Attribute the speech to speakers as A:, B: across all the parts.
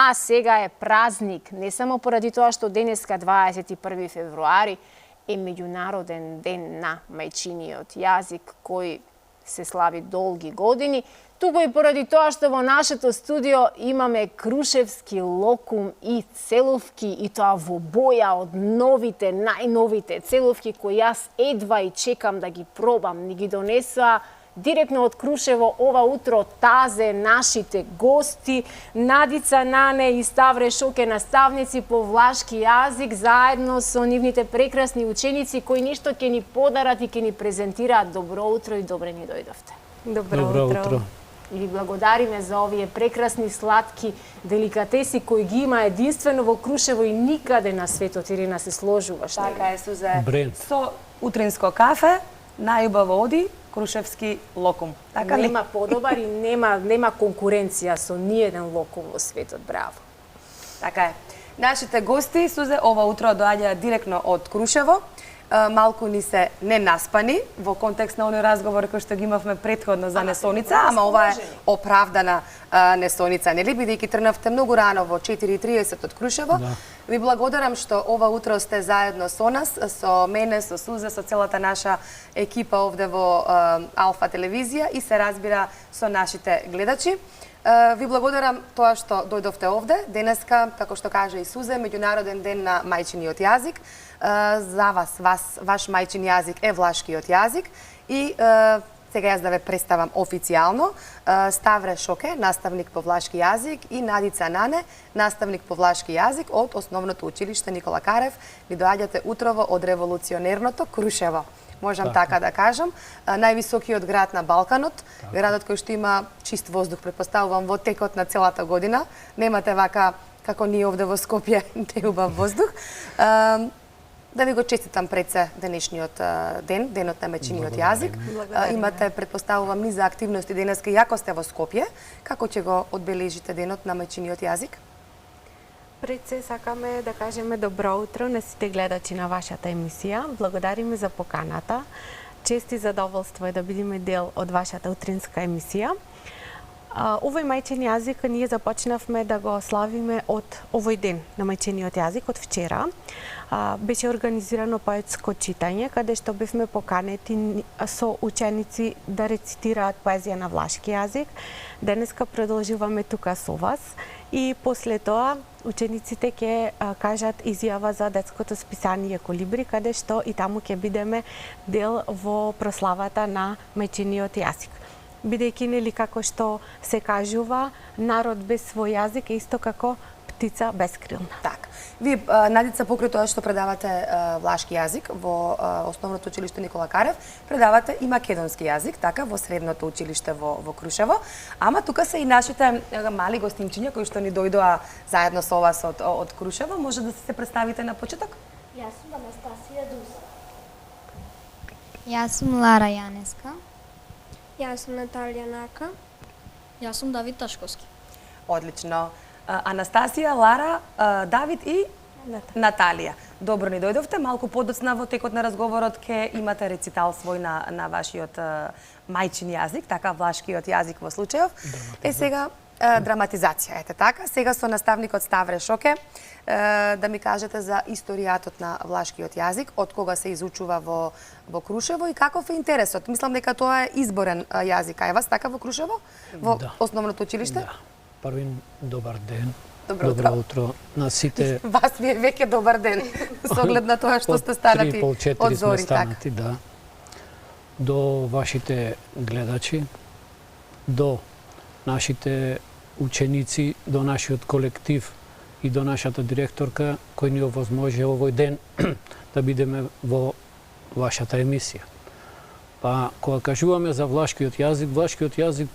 A: А сега е празник, не само поради тоа што денеска 21 февруари е меѓународен ден на мајчиниот јазик кој се слави долги години, туку и поради тоа што во нашето студио имаме крушевски локум и целувки, и тоа во боја од новите, најновите целувки кои јас едва и чекам да ги пробам. Ни ги донесоа директно од Крушево ова утро тазе нашите гости Надица Нане и Ставре Шоке, наставници по влашки јазик, заедно со нивните прекрасни ученици кои ништо ќе ни подарат и ќе ни презентираат. Добро утро и добре ни дојдовте.
B: Добро утро.
A: И ви благодариме за овие прекрасни сладки деликатеси кои ги има единствено во Крушево и никаде на светот. Ирина, се сложуваш?
B: Така е, Сузе.
C: Бренд.
B: Со утринско кафе, најубаво оди, крушевски локум. Така ли?
A: Нема подобар и нема конкуренција со ниеден локум во светот. Браво.
B: Така е. Нашите гости, Сузе, ова утро доаѓаат директно од Крушево. Малку ни се ненаспани во контекст на оној разговор кој што ги имавме претходно за несоница, ама ова е оправдана несоница, нели, бидејќи тргнавте многу рано во 4:30 од Крушево.
C: Да.
B: Ви благодарам што ова утро сте заедно со нас, со мене, со Сузе, со целата наша екипа овде во Алфа телевизија и се разбира со нашите гледачи. Ви благодарам тоа што дојдовте овде. Денеска, како што кажа и Сузе, меѓународен ден на мајчиниот јазик. За ваш мајчин јазик е влашкиот јазик и сега јас да ве представам официјално. Ставре Шоке, наставник по влашки јазик, и Надица Нане, наставник по влашки јазик од Основното училиште Никола Карев. Ви доаѓате утрово од револуционерното Крушево. Можам така да кажам. Највисокиот град на Балканот, градот кој што има чист воздух, предпоставувам, во текот на целата година. Немате вака, како ние овде во Скопје, неубав воздух. Да ви го честитам пред се денешниот ден, денот на мајчиниот јазик. Имате, предпоставувам, низа активности денеска, иако сте во Скопје. Како ќе го одбележите денот на мајчиниот јазик?
D: Пред се сакаме да кажеме добро утро на сите гледачи на вашата емисија. Благодариме за поканата. Чест и задоволство е да бидеме дел од вашата утринска емисија. Овој мајчин јазик ние започнавме да го славиме од овој ден на мајчиниот јазик, од вчера. Беше организирано поетско читање, каде што бевме поканети со ученици да рецитираат поезија на влашки јазик. Денеска продолжуваме тука со вас и после тоа учениците ќе кажат изјава за детското списание Колибри, каде што и таму ќе бидеме дел во прославата на мајчиниот јазик. Бидејќи нели како што се кажува, народ без свој јазик е исто како птица бескрилна.
B: Така. Вие, Надица, покрај тоа што предавате влашки јазик во Основното училиште Никола Карев, предавате и македонски јазик, така, во Средното училиште во Крушево. Ама тука се и нашите мали гостинчиња кои што ни дојдоа заедно со вас од Крушево. Може да се представите на почеток?
E: Јас сум Анастасија Дуса. Јас сум Лара Јанеска.
F: Јас сум Наталија Нака.
E: Јас сум Давид Ташковски.
B: Одлично. Анастасија, Лара, Давид и Наталија. Добро ни дојдовте. Малку подоцна во текот на разговорот ќе имате рецитал свој на вашиот мајчин јазик, така, влашкиот јазик во случајов. Сега драматизација, ете така. Сега со наставникот Ставре Шоке да ми кажете за историјатот на влашкиот јазик, од кога се изучува во Крушево и каков е интересот. Мислам дека тоа е изборен јазик, а е вас така во Крушево, во Основното училиште?
C: Да. Првин добар ден.
B: Добро
C: утро на сите.
B: Вас ви е веќе добар ден, со оглед на тоа што сте станати од зори, така.
C: Да. До вашите гледачи, до нашите ученици, до нашиот колектив и до нашата директорка кој ни овозможи овој ден да бидеме во вашата емисија. Па, кога кажуваме за влашкиот јазик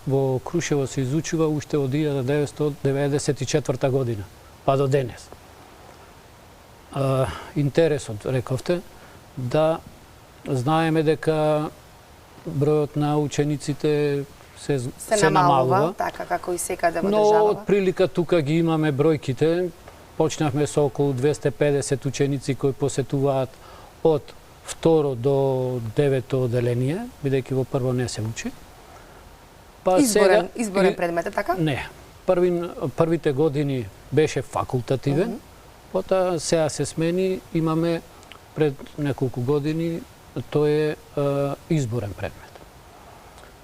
C: во Крушево се изучува уште од 1994 година, па до денес. Интересот, рековте, да знаеме дека бројот на учениците се намалува,
B: така како и секаде во
C: но
B: државава.
C: од прилика тука ги имаме бројките. Почнавме со околу 250 ученици кои посетуваат од второ до девето оделение, бидејќи во прво не се учи.
B: Изборен предмет, така?
C: Не. првите години беше факултативен, потоа сега се смени, имаме пред неколку години тој е изборен предмет.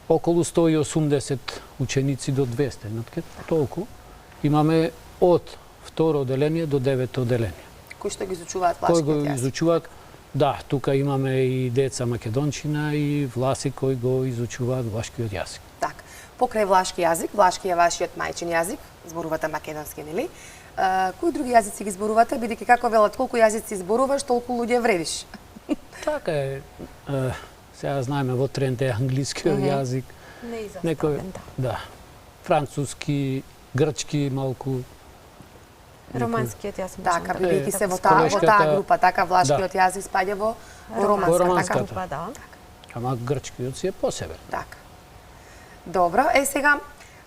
C: Околу 180 ученици до 200, толку. Имаме од второ оделение до 9 оделение.
B: Кои што ги изучуваат
C: Кои
B: влашкиот
C: го
B: јазик?
C: изучуваат, да, тука имаме и деца македончина и власи кои го изучуваат влашкиот јазик.
B: Така. Покрај влашки јазик, влашки е вашиот мајчин јазик, зборувате македонски, нели? Кои други јазици ги зборувате, бидејќи како велат, колку јазици зборуваш, толку луѓе вредиш.
C: Така е. Сега знаеме во тренд е англискиот јазик.
D: Неизоставен,
C: Да. Француски, грчки малку.
D: Романскиот јас можам
B: Така,
D: да
B: бидејќи се во
C: колешката-
B: таа група, така влашкиот јазик спаѓа во романската
C: романската.
D: група, да.
C: Ама грчкиот си е посебен.
B: Така. Добро, сега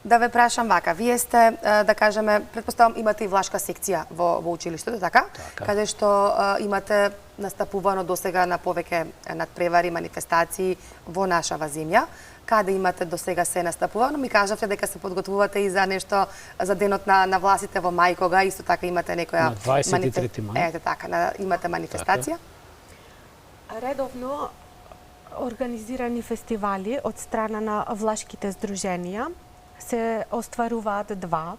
B: да ве прашам вака, вие сте, да кажеме, претпоставам имате и влашка секција во училиштето, така?
C: Така.
B: Каде што имате настапувано досега на повеќе надпревари, манифестации во нашава земја. Каде имате досега се настапувано? Ми кажавте дека се подготвувате и за нешто за денот на власите во мај, кога исто така имате некоја
C: На 23 мај.
B: Ете така, имате манифестација.
D: Редовно организирани фестивали од страна на влашките здруженија се остваруваат два.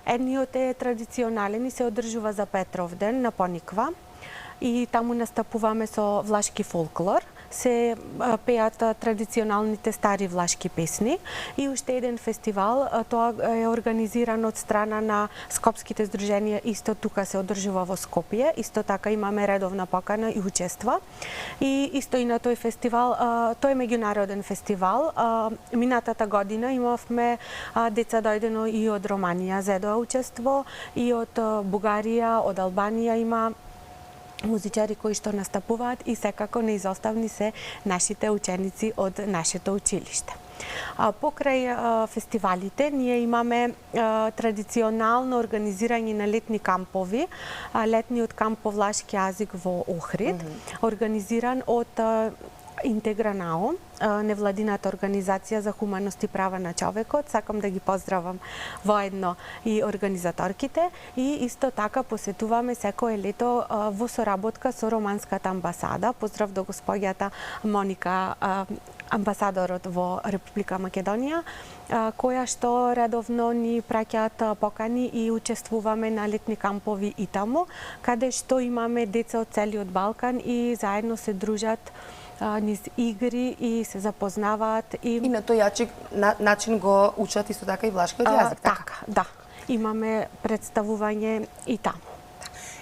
D: Едниот е традиционален и се одржува за Петровден на Пониква и таму настапуваме со влашки фолклор. Се пеат традиционалните стари влашки песни и уште еден фестивал, тоа е организиран од страна на скопските здруженија, исто тука се одржува во Скопје, исто така имаме редовна покана и учества. И исто и на тој фестивал, тој е меѓународен фестивал. Минатата година имавме деца дојдено и од Романија зедоа учество, и од Бугарија, од Албанија има музичари кои што настапуваат и секако неизоставни се нашите ученици од нашето училиште. Покрај фестивалите, ние имаме традиционално организирање на летни кампови. Летниот камп по влашки јазик во Охрид, организиран од Интегранао, невладината организација за хуманост и права на човекот. Сакам да ги поздравам воедно и организаторките и исто така посетуваме секое лето во соработка со Романската амбасада. Поздрав до господјата Моника, амбасадорот во Република Македонија, која што редовно ни праќаат покани и учествуваме на летни кампови и таму, каде што имаме деца од целиот Балкан и заедно се дружат низ игри и се запознаваат
B: И на тој начин го учат исто така и влашкиот јазик, така?
D: Така, да. Имаме представување и таму.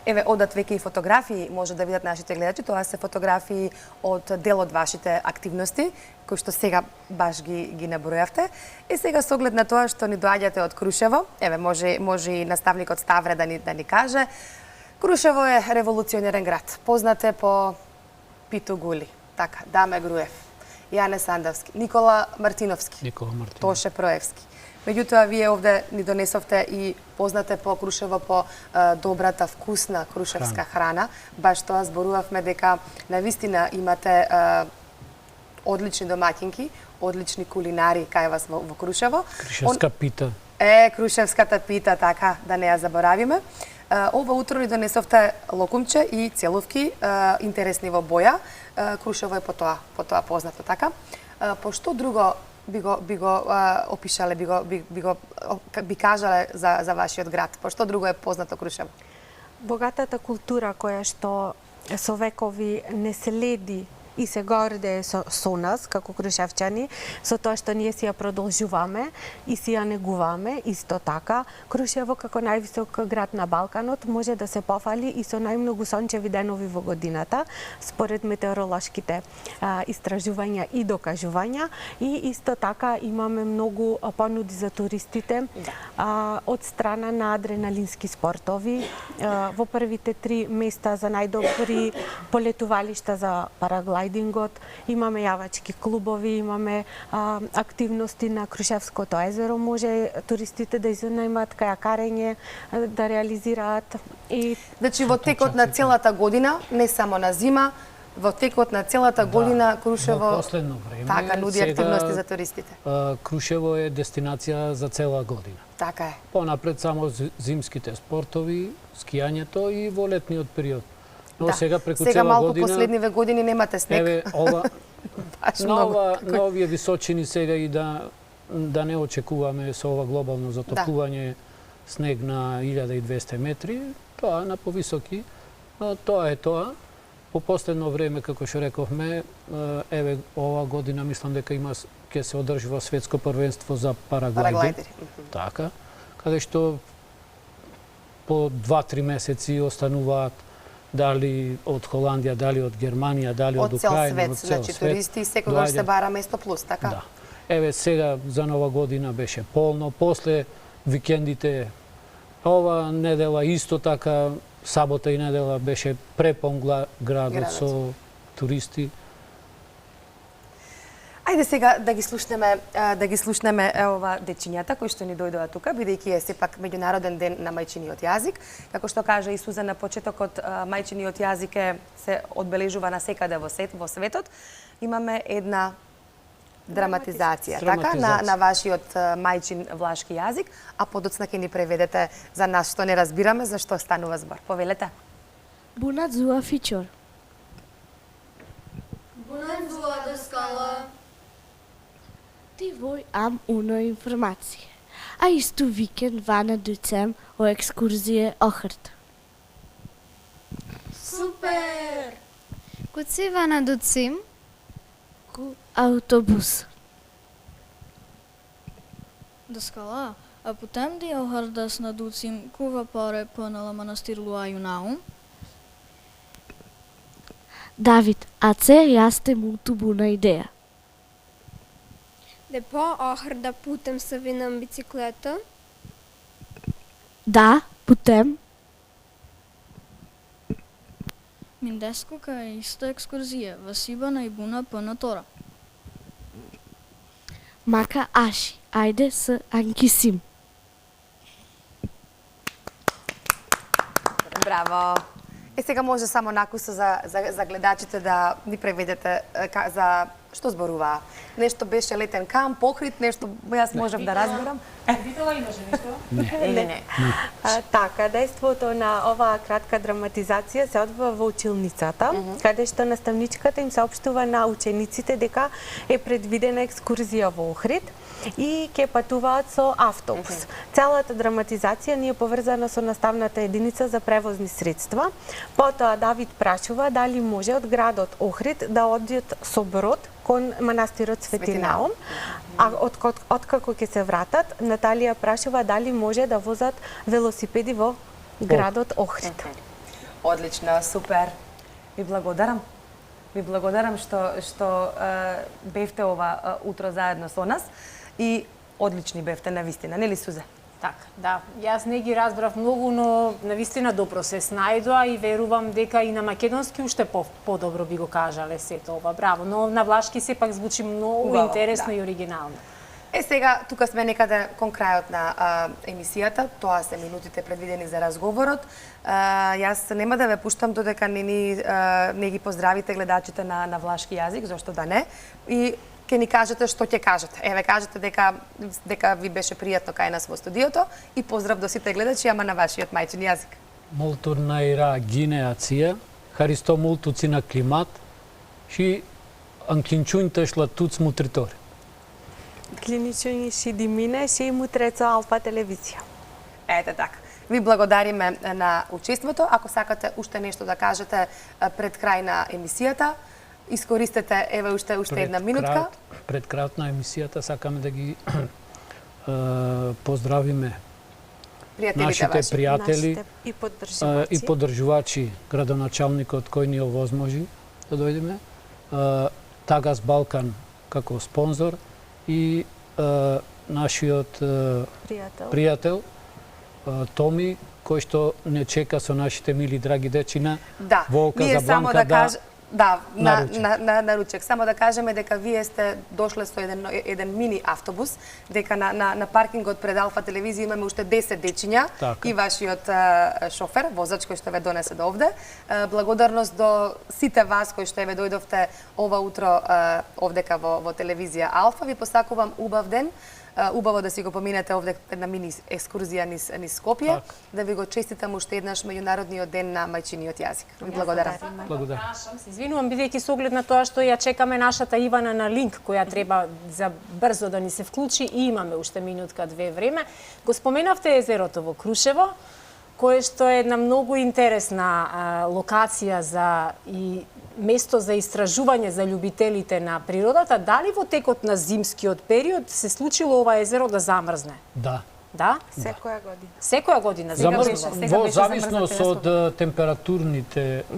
B: Еве, одат веќе и фотографии, може да видат нашите гледачи, тоа се фотографии од дел од вашите активности, кои што сега баш ги набројавте. И сега со оглед на тоа што ни доаѓате од Крушево, еве, може и наставникот Ставре да ни каже, Крушево е револуционерен град, познат е по Пито Гули, така, Даме Груев, Јане Сандовски, Никола Мартиновски, Тоше Проевски. Меѓутоа, вие овде ни донесовте и познате по Крушево по добрата, вкусна крушевска храна. Баш тоа зборувавме дека навистина имате одлични домаќинки, одлични кулинари кај вас во Крушево.
C: Крушевска пита.
B: Крушевската пита, така, да не ја заборавиме. Ова утро ни донесовте локумче и целувки, интересни во боја. Крушево е по тоа познато, така. По што друго би го опишале, би кажале за вашиот град? По што друго е познато Крушево?
D: Богатата култура која што со векови не следи и се гордее со нас, како крушевчани, со тоа што ние си ја продолжуваме и си ја негуваме, исто така. Крушево, како највисок град на Балканот, може да се пофали и со најмногу сончеви денови во годината, според метеоролошките истражувања и докажувања. И исто така имаме многу понуди за туристите од страна на адреналински спортови. Во првите 3 места за најдобри полетувалишта за параглайдингот, имаме јавачки клубови, имаме активности на Крушевското езеро, може туристите да изнајмат кајакарење, да реализираат.
B: Значи, во текот на целата година, не само на зима, во текот на целата година Крушево
C: во последно време
B: така нуди активности за туристите.
C: Крушево е дестинација за цела година.
B: Така е.
C: Понапред само зимските спортови, скијањето и во летниот период. Но сега преку
B: Сега
C: цела
B: малку
C: година...
B: последниве години немате снег.
C: Еве, ова...
B: Баш
C: на,
B: многу.
C: на овие височини сега и да не очекуваме со ова глобално затоплување снег на 1200 метри, тоа на повисоки, но тоа е тоа. По последно време, како што рековме, еве ова година мислам дека ќе се одржува светско првенство за параглајдер. Така, каде што по 2-3 месеци остануваат дали од Холандија, дали од Германија, дали од Украина,
B: од цел свет, значи туристи и секогаш се бара место плюс, така?
C: Да. Еве сега за нова година беше полно, после викендите ова недела исто така, сабота и недела беше препон градот со туристи.
B: Ајде сега да ги слушнеме ова дечињата кои што ни дојдоа тука, бидејќи е сепак меѓународен ден на мајчиниот јазик. Како што кажа и Суза на почетокот, мајчиниот јазик се одбележува насекаде во светот. Имаме една драматизација, така, на вашиот мајчин влашки јазик, а подоцна ќе ни преведете за нас што не разбираме за што станува збор. Повелете.
G: Bună ziua, ficior!
F: Bună ziua, descală!
G: Ti voi am una informație. Aistu weekend vana ducem o excurzie Ohrid.
F: Super!
E: Куци вана дуцим?
G: Cu autobuz.
E: Дескала, а putem di Ohrid da se naducim cu vapoare până la mănăstirul Aiunaum?
G: David, aceea este mult bună idee.
F: De po Ohrida putem să vină în bicicletă?
G: Da, putem.
E: Mindescu că este excurzie, vasiba naibuna până tora.
G: Maca ași, ajde să închisim.
B: Браво! Сега може само накуса за гледачите да ни преведете за што зборуваа. Нешто беше летен камп, Охрид, нешто јас можев да разберам.
D: Видела имаше нешто?
B: Не.
D: Така, дејството на оваа кратка драматизација се одвива во училницата, каде што наставничката им соопштува на учениците дека е предвидена екскурзија во Охрид и ќе патуваат со автобус. Целата драматизација ни е поврзана со наставната единица за превозни средства. Потоа Давид прашува дали може од градот Охрид да одат со брод кон манастирот Свети Наум, а откако ќе се вратат, Наталија прашува дали може да возат велосипеди во градот Охрид.
B: Одлично, супер. Ви благодарам. Ви благодарам што бевте ова утро заедно со нас и одлични бевте навистина, нели Сузе?
A: Така, да. Јас не ги разбрав многу, но навистина добро се снајдоа и верувам дека и на македонски уште подобро би го кажале сето ова. Браво, но на влашки сепак звучи многу
B: Убаво,
A: интересно
B: да.
A: и оригинално.
B: Сега, тука сме некаде кон крајот на емисијата, тоа се минутите предвидени за разговорот. Јас нема да ве пуштам додека не ги поздравите гледачите на влашки јазик, зошто да не, и ќе ни кажете што ќе кажете. Еве, кажете дека ви беше пријатно кај нас во студиото и поздрав до сите гледачи, ама на вашиот мајчин јазик.
C: Moltur naira gineația, Haristo multu țina climat și înclinciuni tășla tuți mutritori.
D: Клинични ши димине, ши мутрецо Алфа телевизија.
B: Ете така. Ви благодариме на учеството. Ако сакате уште нешто да кажете пред крај на емисијата, искористете еве уште една минутка.
C: Пред крајот на емисијата сакаме да ги поздравиме нашите пријатели и поддржувачи, градоначалникот кој ни овозможи да дојдеме, Тагас Балкан како спонзор и нашиот пријател Томи, кој што не чека со нашите мили драги дечина во Казабланка
B: на ручек. Само да кажеме дека вие сте дошле со еден мини автобус, дека на паркингот пред Алфа телевизија имаме уште 10 дечиња и вашиот шофер, возач кој што ве донесе до овде. Благодарност до сите вас кои што ве дојдовте ова утро овдека во телевизија Алфа. Ви посакувам убав ден. убаво да си го поминете овде една мини екскурзија низ Скопје. Да ви го честитам уште еднаш меѓународниот ден на мајчиниот јазик. Ви благодарам.
C: Благодарам.
A: Се извинувам, бидејќи со оглед на тоа што ја чекаме нашата Ивана на линк, која треба за брзо да ни се вклучи и имаме уште минутка-две време. Го споменавте езерото во Крушево, кое што е една многу интересна локација и место за истражување за љубителите на природата. Дали во текот на зимскиот период се случило ова езеро да замрзне?
C: Да.
A: Да?
D: Секоја година.
A: Секоја година
C: Замрзнува. Во зависност од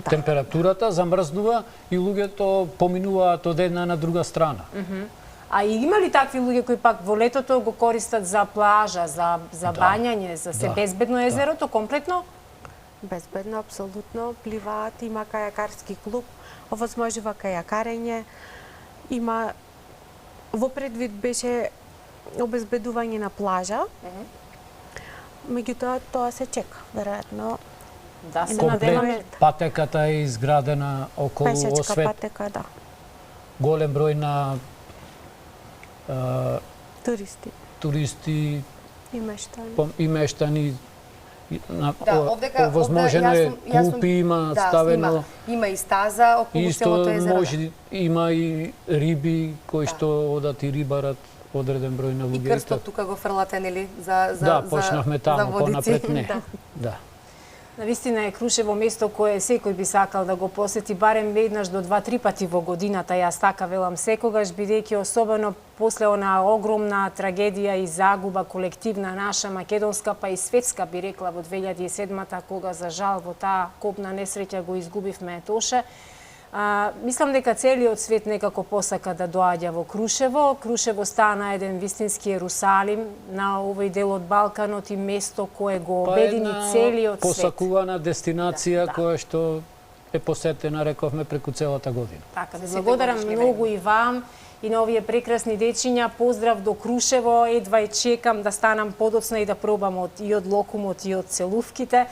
C: температурата замрзнува и луѓето поминуваат од една на друга страна.
A: А и има ли такви луѓе кои пак во летото го користат за плажа, за бањање, за се безбедно езерото комплетно?
D: Безбедно, апсолутно. Пливаат, има кајакарски клуб, овозможува кајакарење. Има во предвид беше обезбедување на плажа. Меѓутоа тоа се чека, веројатно.
A: Да, се
C: Комплет
A: надеваме.
C: патеката е изградена околу
D: Пешачка
C: освет.
D: патека, да.
C: Голем број на
D: Туристи
C: туристи
D: и мештани.
C: и мештани
B: Овдека
C: овозможено е клупи има ставено.
B: Има и стаза околу целото
C: Исто
B: езеро.
C: може има и риби кои што одат и рибарат одреден број на
B: И
C: луѓе.
B: крстот тука го фрлате, нели, за
C: Да, почнавме таму,
B: водици.
C: понапред не. Да.
A: Навистина е Крушево место кое секој би сакал да го посети барем веднаш до 2-3 пати во годината. Јас така велам секогаш, бидејќи особено после онаа огромна трагедија и загуба колективна наша македонска па и светска би рекла во 2007-та, кога за жал во таа копна несреќа го изгубивме Тоше. Мислам дека целиот свет некако посака да доаѓа во Крушево. Крушево стана еден вистински Ерусалим на овој дел од Балканот и место кое го обедини целиот свет.
C: Посакувана дестинација
A: Да.
C: која што е посетена, рековме, преку целата година.
A: Така, ви
B: За
A: благодарам
B: сите
A: многу и вам и на овие прекрасни дечиња. Поздрав до Крушево, едва и чекам да станам подоцна и да пробам и од локумот и од целувките.